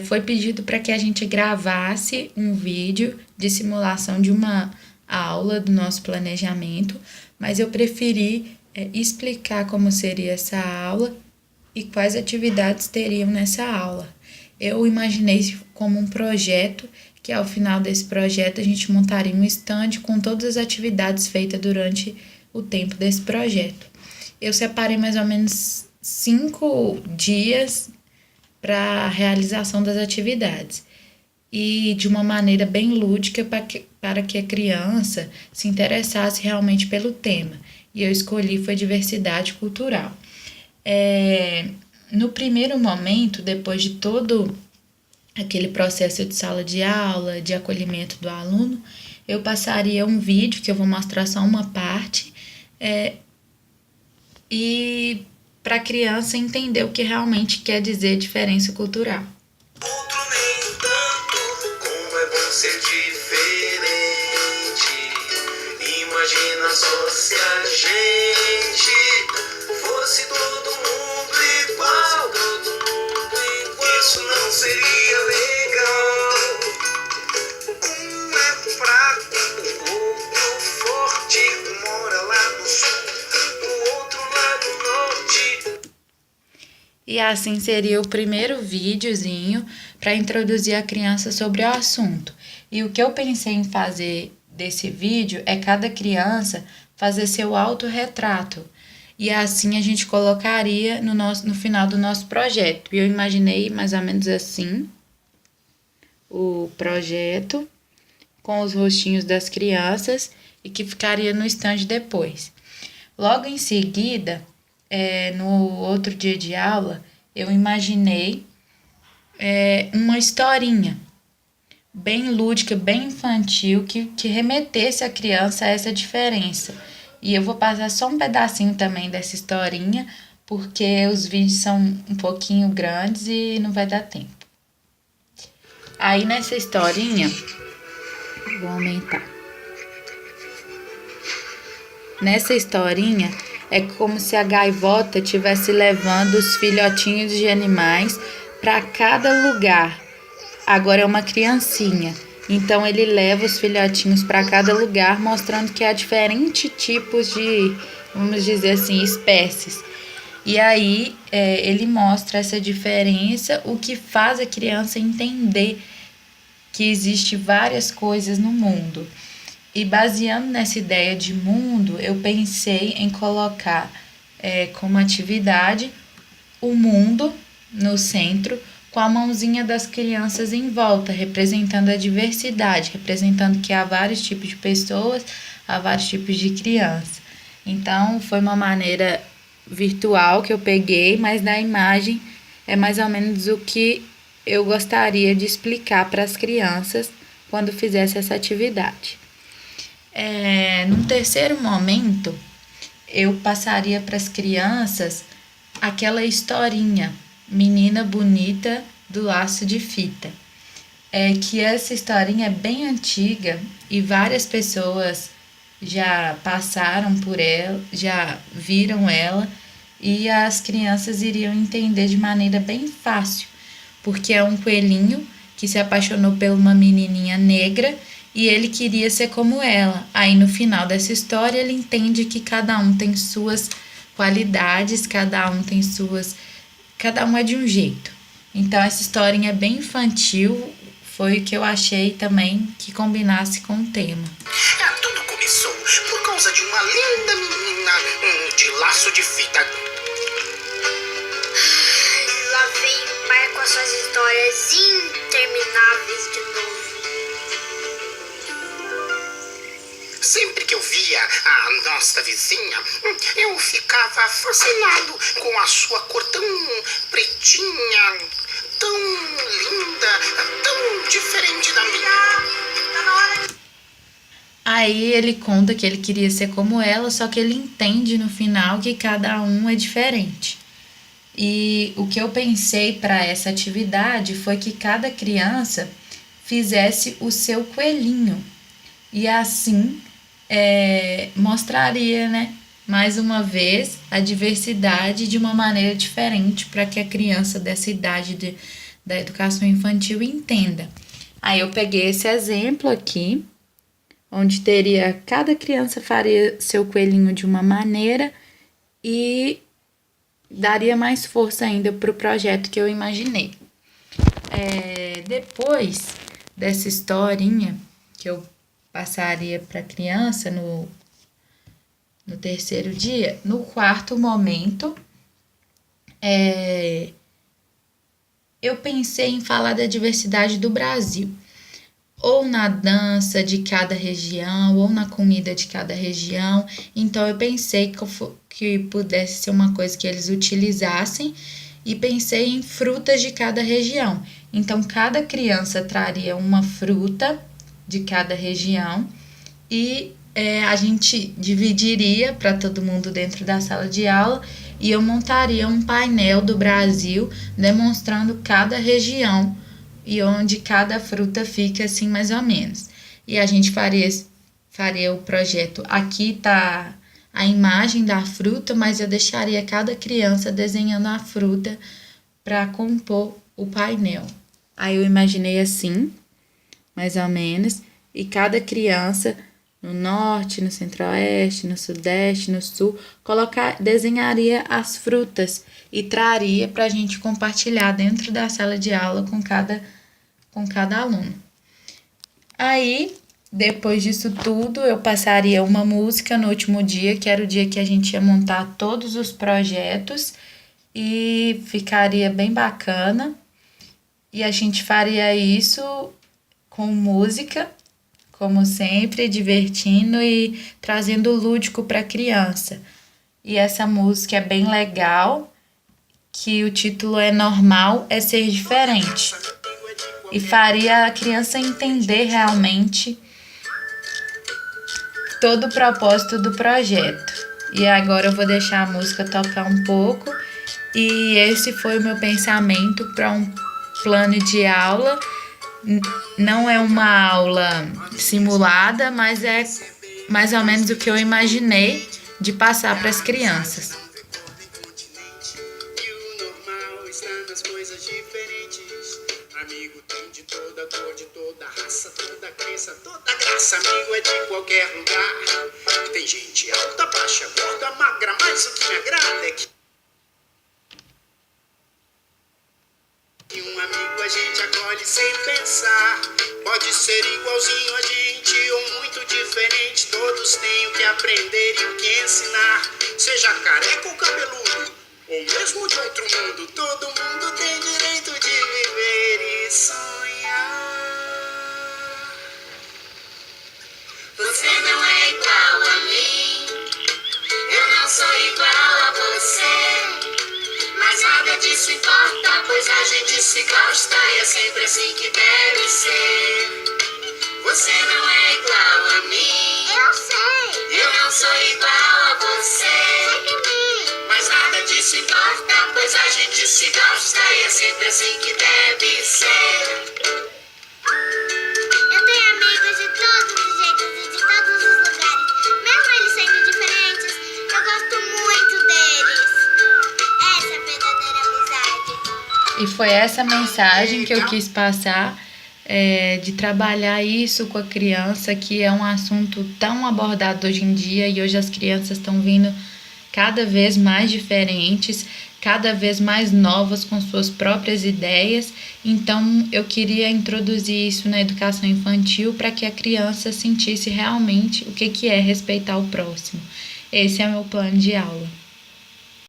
Foi pedido para que a gente gravasse um vídeo de simulação de uma aula do nosso planejamento, mas eu preferi explicar como seria essa aula e quais atividades teriam nessa aula. Eu imaginei como um projeto que ao final desse projeto a gente montaria um stand com todas as atividades feitas durante o tempo desse projeto. Eu separei mais ou menos 5 dias para a realização das atividades e de uma maneira bem lúdica para que a criança se interessasse realmente pelo tema. E eu escolhi foi diversidade cultural. No primeiro momento, depois de todo aquele processo de sala de aula, de acolhimento do aluno, eu passaria um vídeo que eu vou mostrar só uma parte e para a criança entender o que realmente quer dizer diferença cultural. Outro nem tanto, como é bom ser diferente. Imagina só se a gente fosse todo mundo igual. Isso não seria legal. Um é fraco, o outro forte. Um mora lá no sul, o outro lá no norte. E assim seria o primeiro videozinho para introduzir a criança sobre o assunto. E o que eu pensei em fazer desse vídeo é cada criança fazer seu autorretrato. E assim a gente colocaria no final do nosso projeto. E eu imaginei mais ou menos assim o projeto com os rostinhos das crianças e que ficaria no stand depois. Logo em seguida, no outro dia de aula, eu imaginei uma historinha bem lúdica, bem infantil, que remetesse a criança a essa diferença. E eu vou passar só um pedacinho também dessa historinha, porque os vídeos são um pouquinho grandes e não vai dar tempo. Aí nessa historinha, vou aumentar. Nessa historinha, é como se a gaivota estivesse levando os filhotinhos de animais para cada lugar. Agora é uma criancinha. Então ele leva os filhotinhos para cada lugar, mostrando que há diferentes tipos de, vamos dizer assim, espécies. E aí ele mostra essa diferença, o que faz a criança entender que existe várias coisas no mundo. E baseando nessa ideia de mundo, eu pensei em colocar como atividade o mundo no centro, com a mãozinha das crianças em volta, representando a diversidade, representando que há vários tipos de pessoas, há vários tipos de criança. Então, foi uma maneira virtual que eu peguei, mas na imagem é mais ou menos o que eu gostaria de explicar para as crianças quando fizesse essa atividade. Num terceiro momento, eu passaria para as crianças aquela historinha, Menina Bonita do Laço de Fita. Que essa historinha é bem antiga e várias pessoas já passaram por ela, já viram ela, e as crianças iriam entender de maneira bem fácil, porque é um coelhinho que se apaixonou por uma menininha negra e ele queria ser como ela. Aí no final dessa história ele entende que cada um tem suas qualidades, cada um é de um jeito. Então essa historinha é bem infantil, foi o que eu achei também que combinasse com o tema. Tudo começou por causa de uma linda menina de laço de fita. Lá vem o pai com as suas histórias intermináveis de novo. Sempre que eu via a nossa vizinha, eu ficava fascinado com a sua cor tão pretinha, tão linda, tão diferente da minha. Aí ele conta que ele queria ser como ela, só que ele entende no final que cada um é diferente. E o que eu pensei para essa atividade foi que cada criança fizesse o seu coelhinho. E assim mostraria, né, mais uma vez, a diversidade de uma maneira diferente para que a criança dessa idade da educação infantil entenda. Aí eu peguei esse exemplo aqui, onde teria cada criança faria seu coelhinho de uma maneira e daria mais força ainda para o projeto que eu imaginei. Depois dessa historinha que eu passaria para a criança no terceiro dia, no quarto momento, eu pensei em falar da diversidade do Brasil, ou na dança de cada região, ou na comida de cada região. Então eu pensei que pudesse ser uma coisa que eles utilizassem, e pensei em frutas de cada região. Então cada criança traria uma fruta de cada região e a gente dividiria para todo mundo dentro da sala de aula, e eu montaria um painel do Brasil demonstrando cada região e onde cada fruta fica, assim, mais ou menos. E a gente faria o projeto. Aqui tá a imagem da fruta, mas eu deixaria cada criança desenhando a fruta para compor o painel. Aí eu imaginei assim, mais ou menos, e cada criança no norte, no centro-oeste, no sudeste, no sul, desenharia as frutas e traria para a gente compartilhar dentro da sala de aula com cada aluno. Aí, depois disso tudo, eu passaria uma música no último dia, que era o dia que a gente ia montar todos os projetos, e ficaria bem bacana. E a gente faria isso com música, como sempre, divertindo e trazendo lúdico para a criança. E essa música é bem legal, que o título é Normal é Ser Diferente. E faria a criança entender realmente todo o propósito do projeto. E agora eu vou deixar a música tocar um pouco. E esse foi o meu pensamento para um plano de aula. Não é uma aula simulada, mas é mais ou menos o que eu imaginei de passar para as crianças. Amigo tem de toda cor, de toda raça, toda crença, toda graça. Amigo é de qualquer lugar. Tem gente alta, baixa, gorda, magra, mas o que me agrada é que um amigo a gente acolhe sem pensar. Pode ser igualzinho a gente ou muito diferente. Todos têm o que aprender e o que ensinar. Seja careca ou cabeludo, ou mesmo de outro mundo, todo mundo tem direito de viver e sonhar. Você não é igual a mim, eu não sou igual a você. Mas nada disso importa, pois a gente se gosta e é sempre assim que deve ser. Você não é igual a mim, Eu sei. eu não sou igual a você. Mas nada disso importa, pois a gente se gosta e é sempre assim que deve ser. Eu tenho amigos de todos os jeitos e de todos os lugares. Mesmo eles sendo diferentes, eu gosto muito deles. Essa é a verdadeira amizade. E foi essa mensagem que eu quis passar, de trabalhar isso com a criança, que é um assunto tão abordado hoje em dia, e hoje as crianças estão vindo cada vez mais diferentes, cada vez mais novas com suas próprias ideias. Então eu queria introduzir isso na educação infantil para que a criança sentisse realmente o que é respeitar o próximo. Esse é o meu plano de aula.